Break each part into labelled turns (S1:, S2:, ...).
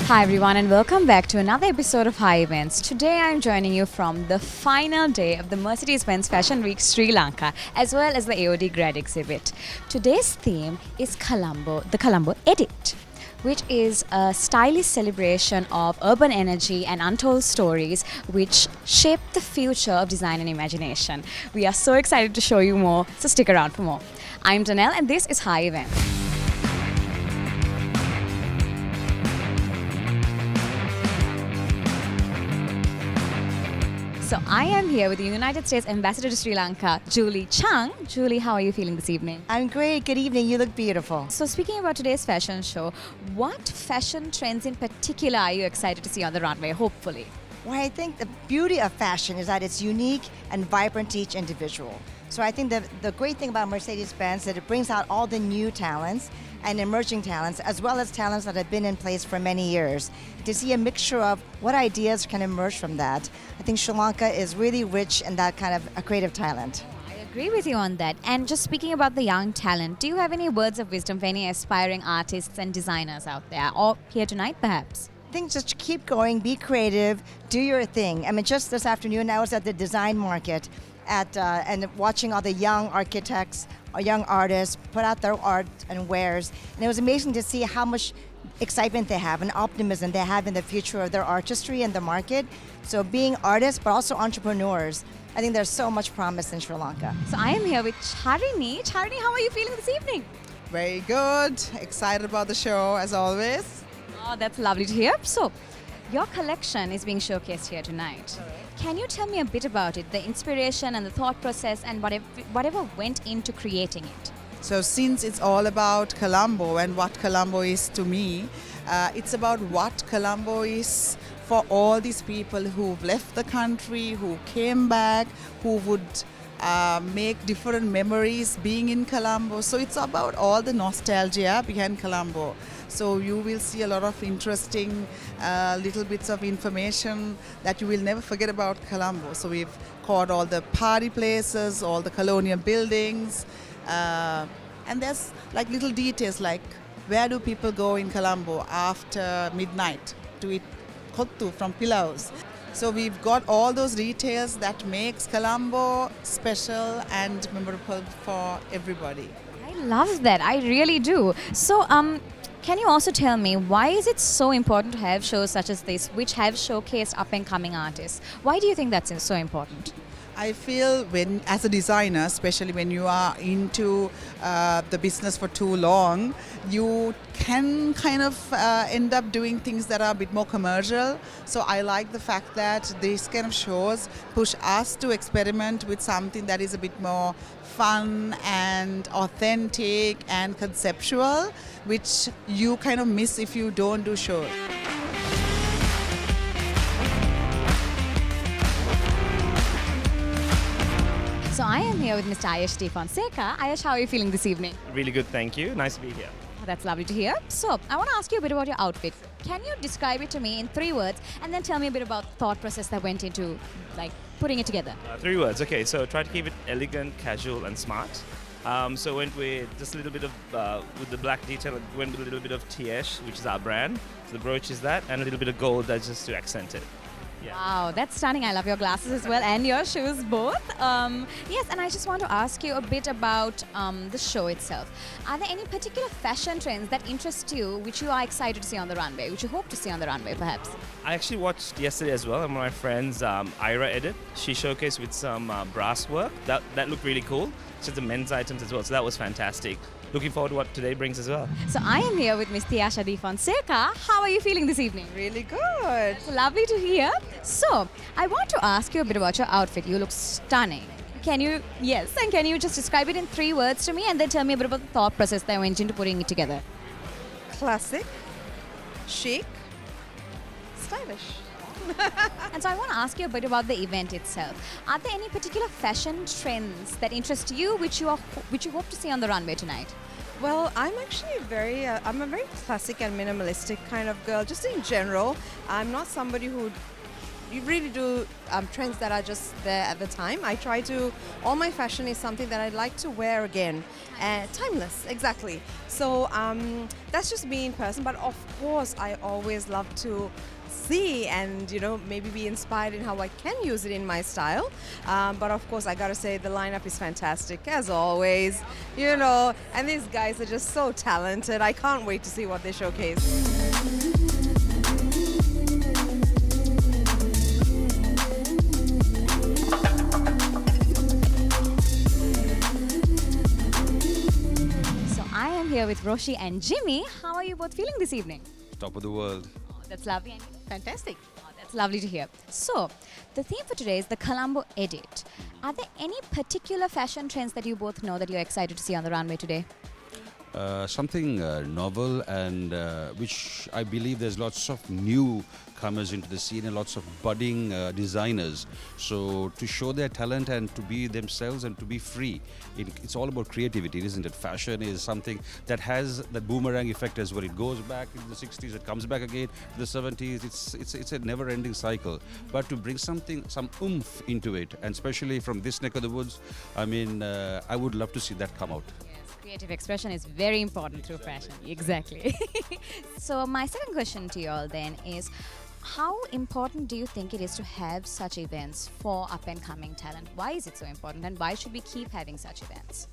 S1: Hi everyone and welcome back to another episode of Hi Events. Today I'm joining you from the final day of the Mercedes-Benz Fashion Week Sri Lanka as well as the AOD Grad exhibit. Today's theme is the Colombo Edit, which is a stylish celebration of urban energy and untold stories which shape the future of design and imagination. We are so excited to show you more, so stick around for more. I'm Danelle and this is Hi Events. So I am here with the United States Ambassador to Sri Lanka, Julie Chung. Julie, how are you feeling this evening?
S2: I'm great. Good evening. You look beautiful.
S1: So speaking about today's fashion show, what fashion trends in particular are you excited to see on the runway, hopefully?
S2: Well, I think the beauty of fashion is that it's unique and vibrant to each individual. So I think the great thing about Mercedes-Benz is that it brings out all the new talents and emerging talents, as well as talents that have been in place for many years. To see a mixture of what ideas can emerge from that, I think Sri Lanka is really rich in that kind of a creative talent.
S1: I agree with you on that. And just speaking about the young talent, do you have any words of wisdom for any aspiring artists and designers out there, or here tonight perhaps?
S2: I think just keep going, be creative, do your thing. I mean, just this afternoon I was at the design market and watching all the young architects or young artists put out their art and wares. And it was amazing to see how much excitement they have and optimism they have in the future of their artistry and the market. So being artists, but also entrepreneurs, I think there's so much promise in Sri Lanka.
S1: So I am here with Charini. Charini, how are you feeling this evening?
S3: Very good. Excited about the show as always.
S1: Oh, that's lovely to hear. So, your collection is being showcased here tonight. Can you tell me a bit about it, the inspiration and the thought process and whatever went into creating it?
S3: So since it's all about Colombo and what Colombo is to me, it's about what Colombo is for all these people who've left the country, who came back, who would make different memories being in Colombo. So it's about all the nostalgia behind Colombo. So you will see a lot of interesting little bits of information that you will never forget about Colombo. So we've caught all the party places, all the colonial buildings, and there's like little details like where do people go in Colombo after midnight to eat kottu from pilaus. So we've got all those details that makes Colombo special and memorable for everybody.
S1: I love that. I really do. So, can you also tell me why is it so important to have shows such as this, which have showcased up-and-coming artists? Why do you think that's so important?
S3: I feel when, as a designer, especially when you are into the business for too long, you can kind of end up doing things that are a bit more commercial. So I like the fact that these kind of shows push us to experiment with something that is a bit more fun and authentic and conceptual, which you kind of miss if you don't do shows.
S1: So I am here with Mr. Ayush D. Fonseca. Ayush, how are you feeling this evening?
S4: Really good, thank you. Nice to be here.
S1: Oh, that's lovely to hear. So I want to ask you a bit about your outfit. Can you describe it to me in 3 words and then tell me a bit about the thought process that went into putting it together?
S4: 3 words. Okay, so try to keep it elegant, casual, and smart. So went with just a little bit of with the black detail. Went with a little bit of TS, which is our brand. So the brooch is that, and a little bit of gold that's just to accent it. Yeah.
S1: Wow, that's stunning. I love your glasses as well and your shoes both. Yes, and I just want to ask you a bit about the show itself. Are there any particular fashion trends that interest you, which you are excited to see on the runway, which you hope to see on the runway perhaps?
S4: I actually watched yesterday as well, and one of my friends, Ira Edit, she showcased with some brass work. That looked really cool. Just the men's items as well, so that was fantastic. Looking forward to what today brings as well.
S1: So I am here with Ms. Tiasha D. Fonseca. How are you feeling this evening?
S5: Really good.
S1: It's lovely to hear. So I want to ask you a bit about your outfit. You look stunning. Can you just describe it in 3 words to me and then tell me a bit about the thought process that went into putting it together?
S5: Classic, chic, stylish.
S1: And so I want to ask you a bit about the event itself. Are there any particular fashion trends that interest you, which you hope to see on the runway tonight?
S5: Well, I'm actually I'm a very classic and minimalistic kind of girl, just in general. I'm not somebody who you really do trends that are just there at the time. I try to, all my fashion is something that I'd like to wear again. Timeless, exactly. So that's just me in person, but of course I always love to see and maybe be inspired in how I can use it in my style, but of course I gotta say the lineup is fantastic as always, and these guys are just so talented. I can't wait to see what they showcase.
S1: So I am here with Roshi and Jimmy. How are you both feeling this evening?
S6: Top of the world.
S1: Oh, that's lovely. And you?
S5: Fantastic.
S1: Oh, that's lovely to hear. So, the theme for today is the Colombo Edit. Are there any particular fashion trends that you both know that you're excited to see on the runway today?
S6: Something novel and which I believe there's lots of newcomers into the scene and lots of budding designers. So to show their talent and to be themselves and to be free, it's all about creativity, isn't it? Fashion is something that has that boomerang effect as well. It goes back in the 60s, it comes back again to the 70s. It's a never-ending cycle. But to bring some oomph into it, and especially from this neck of the woods, I mean, I would love to see that come out.
S1: Creative expression is very important through fashion. Exactly. So my second question to you all then is, how important do you think it is to have such events for up-and-coming talent? Why is it so important, and why should we keep having such events?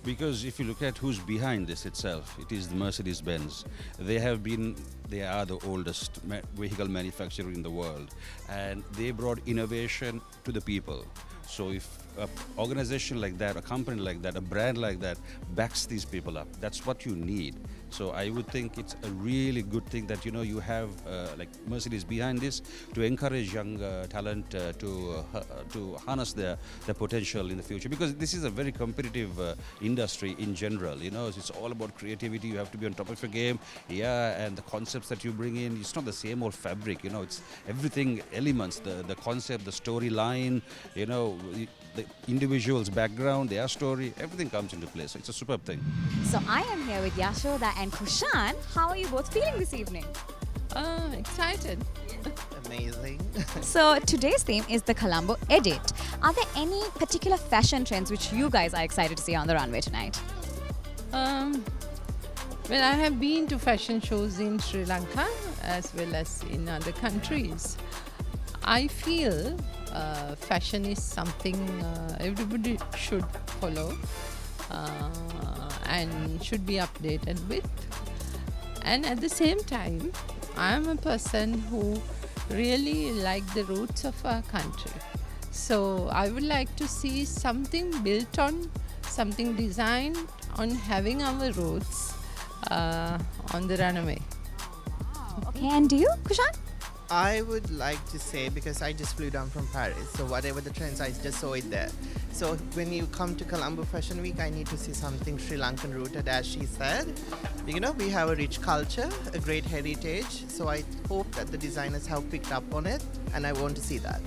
S6: Because if you look at who's behind this itself, it is the Mercedes-Benz. They are the oldest vehicle manufacturer in the world, and they brought innovation to the people. So if an organization like that, a company like that, a brand like that backs these people up, that's what you need. So I would think it's a really good thing that you have like Mercedes behind this to encourage young talent to harness their potential in the future, because this is a very competitive industry in general. It's all about creativity. You have to be on top of your game, and the concepts that you bring in, it's not the same old fabric. It's everything, elements, the concept, the storyline, the individual's background, their story, everything comes into place. So it's a superb thing.
S1: So I am here with Yashoda and Kushan. How are you both feeling this evening?
S7: Excited.
S8: Amazing.
S1: So today's theme is the Colombo Edit. Are there any particular fashion trends which you guys are excited to see on the runway tonight?
S7: Well, I have been to fashion shows in Sri Lanka as well as in other countries. I feel fashion is something everybody should follow and should be updated with. And at the same time, I am a person who really like the roots of our country. So I would like to see something built on, something designed on having our roots on the runway.
S1: Okay, and do you, Kushan?
S8: I would like to say, because I just flew down from Paris, so whatever the trends, I just saw it there. So when you come to Colombo Fashion Week, I need to see something Sri Lankan rooted, as she said. We have a rich culture, a great heritage, so I hope that the designers have picked up on it, and I want to see that.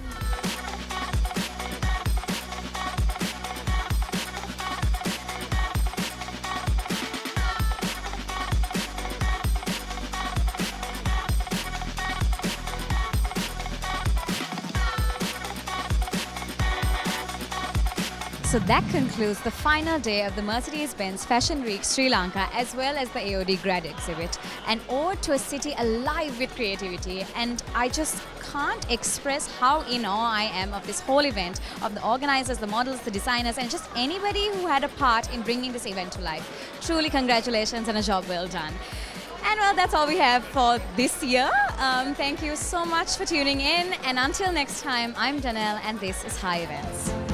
S1: So that concludes the final day of the Mercedes-Benz Fashion Week Sri Lanka, as well as the AOD Grad Exhibit, an ode to a city alive with creativity. And I just can't express how in awe I am of this whole event, of the organizers, the models, the designers, and just anybody who had a part in bringing this event to life. Truly congratulations and a job well done. And well, that's all we have for this year. Thank you so much for tuning in. And until next time, I'm Danelle, and this is Hi Events.